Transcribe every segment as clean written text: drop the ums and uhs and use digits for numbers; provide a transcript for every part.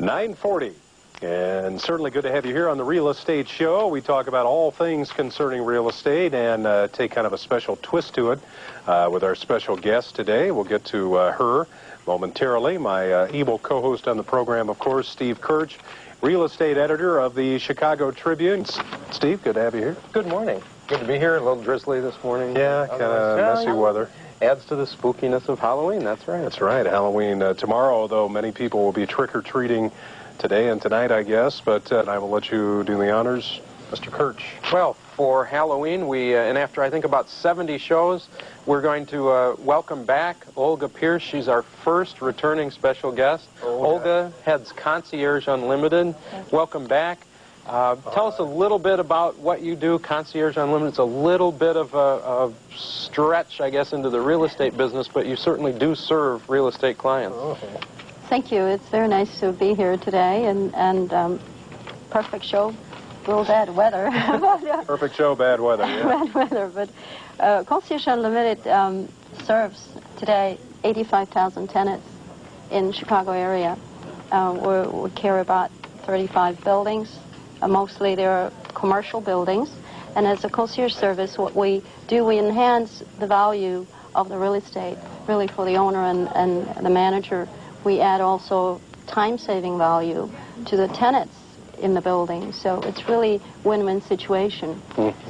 9:40, and certainly good to have you here on the Real Estate Show. We talk about all things concerning real estate and take kind of a special twist to it with our special guest today. We'll get to her momentarily. My able co-host on the program, of course, Steve CUICIUCh, real estate editor of the Chicago Tribune. Steve, good to have you here. Good morning. Good to be here. A little drizzly this morning. Yeah, kind of messy weather. Adds to the spookiness of Halloween, that's right. That's right. Halloween tomorrow, although many people will be trick-or-treating today and tonight, I guess. But I will let you do the honors, Mr. CUICIUCh. Well, for Halloween, and after I think about 70 shows, we're going to welcome back Olga Pierce. She's our first returning special guest. Olga heads Concierge Unlimited. Welcome back. Tell us a little bit about what you do. Concierge Unlimited. It's a little bit of a stretch, I guess, into the real estate business, but you certainly do serve real estate clients. Okay. Thank you. It's very nice to be here today, and perfect show. A little bad weather. Perfect show, bad weather. Yeah. Bad weather, but Concierge Unlimited serves today 85,000 tenants in Chicago area. We carry about 35 buildings. Mostly they're commercial buildings, and as a concierge service, what we do, we enhance the value of the real estate, really for the owner and the manager. We add also time-saving value to the tenants in the building, so it's really win-win situation.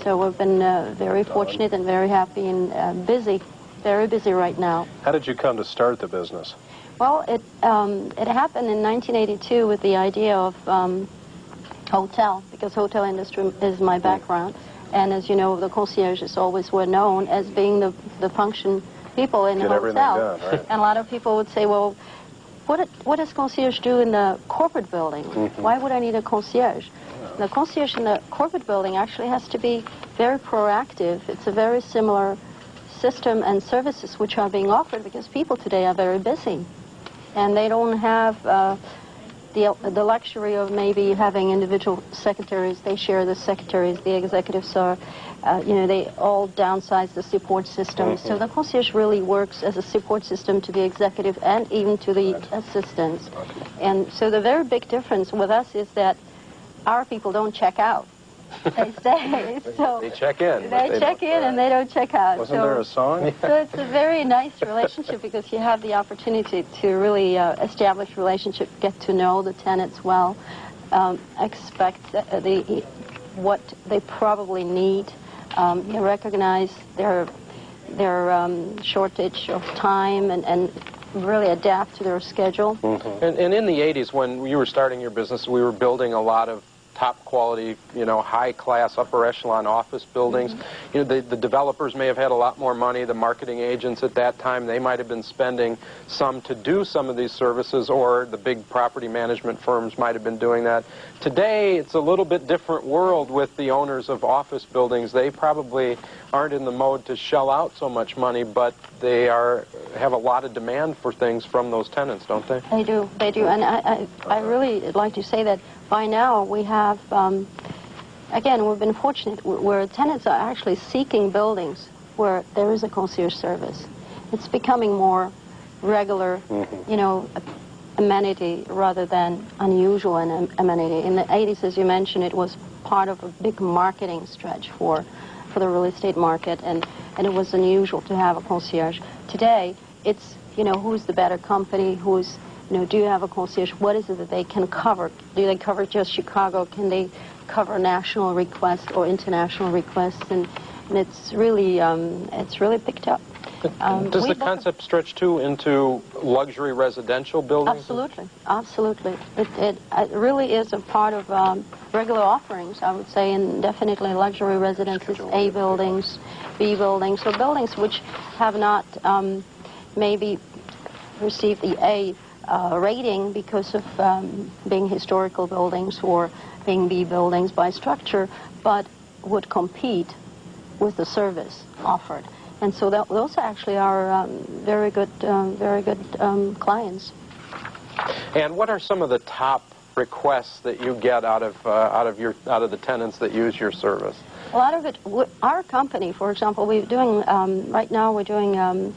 So we've been very fortunate and very happy and busy, very busy right now. How did you come to start the business? Well, it happened in 1982 with the idea of hotel, because hotel industry is my background, and as you know, the concierges always were known as being the function people in the hotel. Done, right? And a lot of people would say, well, what does concierge do in the corporate building? Why would I need a concierge? The concierge in the corporate building actually has to be very proactive. It's a very similar system and services which are being offered because people today are very busy, and they don't have the luxury of maybe having individual secretaries. They share the secretaries. The executives are, they all downsize the support system. So the concierge really works as a support system to the executive and even to the assistants. And so the very big difference with us is that our people don't check out. They stay. So they check in. They check in and they don't check out. Wasn't there a song? So it's a very nice relationship because you have the opportunity to really establish relationship, get to know the tenants well, expect what they probably need, you recognize their shortage of time and really adapt to their schedule. And in the 80s, when you were starting your business, we were building a lot of top quality, high class, upper echelon office buildings. The developers may have had a lot more money. The marketing agents at that time, they might have been spending some to do some of these services, or the big property management firms might have been doing that. Today, it's a little bit different world with the owners of office buildings. They probably aren't in the mode to shell out so much money, but they have a lot of demand for things from those tenants, don't they? They do, and I really like to say that by now we have, again, we've been fortunate where tenants are actually seeking buildings where there is a concierge service. It's becoming more regular, amenity rather than unusual amenity. In the 80s, as you mentioned, it was part of a big marketing stretch for the real estate market, and it was unusual to have a concierge. Today, it's, who's the better company, who's, do you have a concierge? What is it that they can cover? Do they cover just Chicago? Can they cover national requests or international requests? And it's really picked up. Does the concept stretch too into luxury residential buildings? Absolutely, absolutely. It really is a part of regular offerings, I would say, and definitely luxury residences, A buildings, B buildings, so buildings which have not maybe received the A rating because of being historical buildings or being B buildings by structure, but would compete with the service offered. And so those actually are very good clients. And what are some of the top requests that you get out of the tenants that use your service? A lot of it, our company, for example, we're doing right now we're doing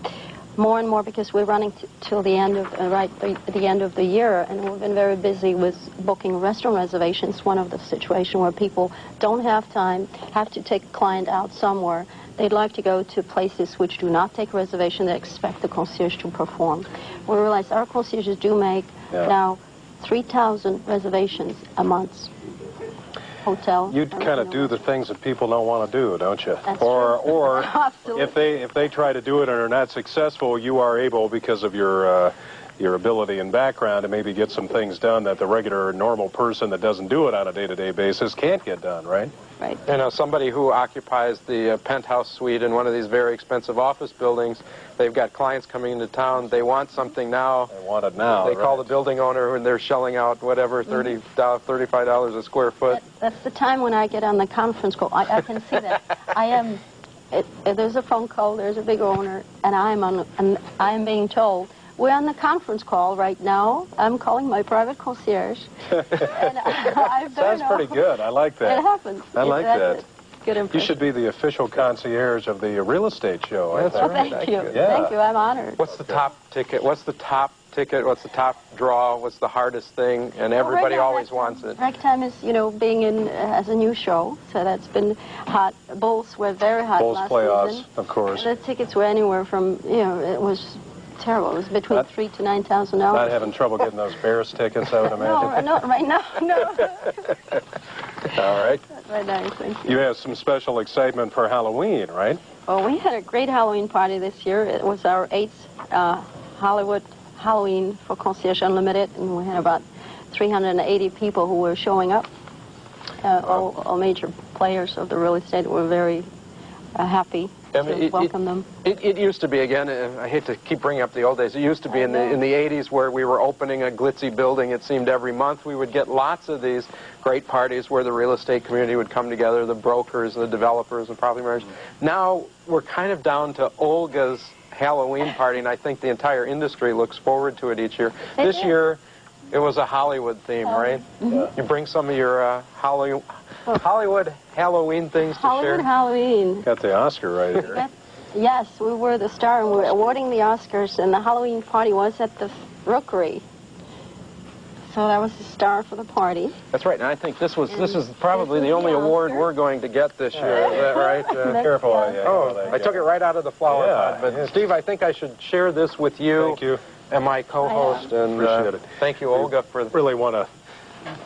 more and more because we're running till the end of the end of the year, and we've been very busy with booking restaurant reservations. One of the situations where people don't have time, have to take a client out somewhere. They'd like to go to places which do not take reservation. They expect the concierge to perform. We realize our concierges do make now 3,000 reservations a month. Hotel. You kind of do the things that people don't want to do, don't you? That's or true. if they try to do it and are not successful, you are able, because of your ability and background, to maybe get some things done that the regular normal person that doesn't do it on a day-to-day basis can't get done, right? Right. You know, somebody who occupies the penthouse suite in one of these very expensive office buildings, they've got clients coming into town, they want something now. They want it now. They call the building owner and they're shelling out whatever, $35 a square foot. That's the time when I get on the conference call. I can see that. There's a phone call, there's a big owner, and I'm being told, we're on the conference call right now. I'm calling my private concierge. And Sounds pretty good. I like that. It happens. I like that. Good impression. You should be the official concierge of the real estate show. That's Oh, right. thank you. Yeah. Thank you. I'm honored. What's the top ticket? What's the top ticket? What's the top draw? What's the hardest thing? And everybody always wants it. Ragtime is, being in as a new show, so that's been hot. Bulls were very hot Bulls last playoffs, season. of course. The tickets were anywhere from, it was terrible. It was between $3,000 to $9,000. Not having trouble getting those Bears tickets, I would imagine. No, right now, no. All right. Right now, thank you. You have some special excitement for Halloween, right? Well, we had a great Halloween party this year. It was our 8th Hollywood Halloween for Concierge Unlimited, and we had about 380 people who were showing up. All major players of the real estate were very happy to welcome them. It used to be, again, I hate to keep bringing up the old days, it used to be in the 80s where we were opening a glitzy building. It seemed every month we would get lots of these great parties where the real estate community would come together, the brokers, the developers, and property managers. Now we're kind of down to Olga's Halloween party, and I think the entire industry looks forward to it each year. This year, it was a Hollywood theme, right? Mm-hmm. You bring some of your Hollywood Halloween things to share? Hollywood Halloween. Got the Oscar right here. Yes, we were the star, and we were awarding the Oscars, and the Halloween party was at the Rookery. So that was the star for the party. That's right, and I think this is probably the only award we're going to get this year. Is that right? Careful. I took it right out of the flower pot. But Steve, I think I should share this with you. Thank you. And my co-host. And appreciate it. Thank you, Olga, for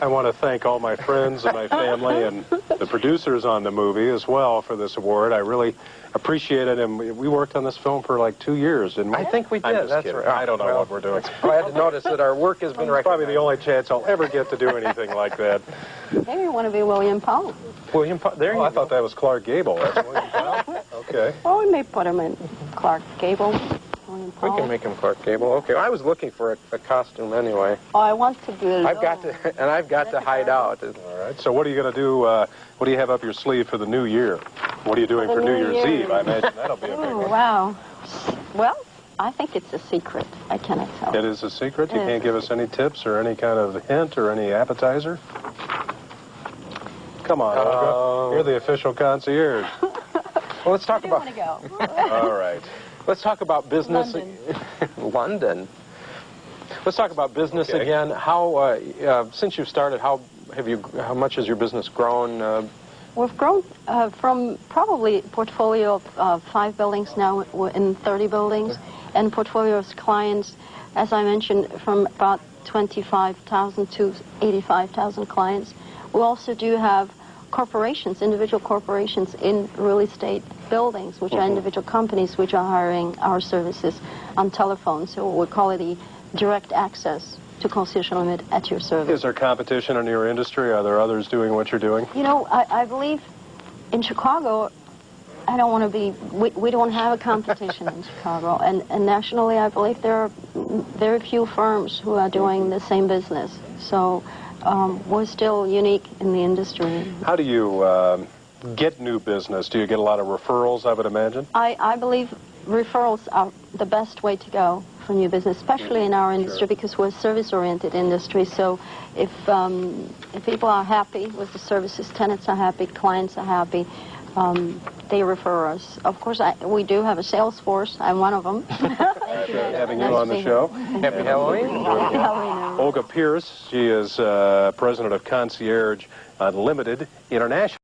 I want to thank all my friends and my family and the producers on the movie as well for this award. I really appreciate it, and we worked on this film for like 2 years, didn't we? I think we did. I'm just That's kidding. right. I don't know what we're doing. Glad to notice that our work has been It's recognized. probably the only chance I'll ever get to do anything like that. Maybe you want to be William Powell. William, there you I go. thought that was Clark Gable. That's William Powell? Okay. Well, we may put him in Clark Gable. William We Powell. can make him Clark Gable. Okay, I was looking for a costume anyway. Oh, I want to be alone. I've got to hide out. All right. So what are you going to do? What do you have up your sleeve for the new year? What are you doing for New Year's Eve? I imagine that'll be a big Oh, one. wow. Well, I think it's a secret. I cannot tell. It is a secret? You It can't is. give us any tips or any kind of hint or any appetizer? Come on, Olga. You're the official concierge. Well, let's talk I do about. want to go. All right. Let's talk about business. London. London. Let's talk about business Okay. again. How since you've started, how much has your business grown? We've grown from probably a portfolio of 5 buildings, now we're in 30 buildings, and portfolio of clients, as I mentioned, from about 25,000 to 85,000 clients. We also do have corporations, individual corporations in real estate buildings, which are individual companies which are hiring our services on telephone. So we call it the direct access to Concierge Unlimited at your service. Is there competition in your industry? Are there others doing what you're doing? You know, I believe in Chicago, I don't want to be, we don't have a competition in Chicago. And nationally, I believe there are very few firms who are doing the same business. So we're still unique in the industry. How do you get new business? Do you get a lot of referrals, I would imagine? I believe referrals are the best way to go for new business, especially in our industry, because we're a service-oriented industry. So if people are happy with the services, tenants are happy, clients are happy, they refer us. Of course, we do have a sales force. I'm one of them. Having you on the show. Happy Halloween. Happy Halloween. Olga Pierce, she is president of Concierge Unlimited International.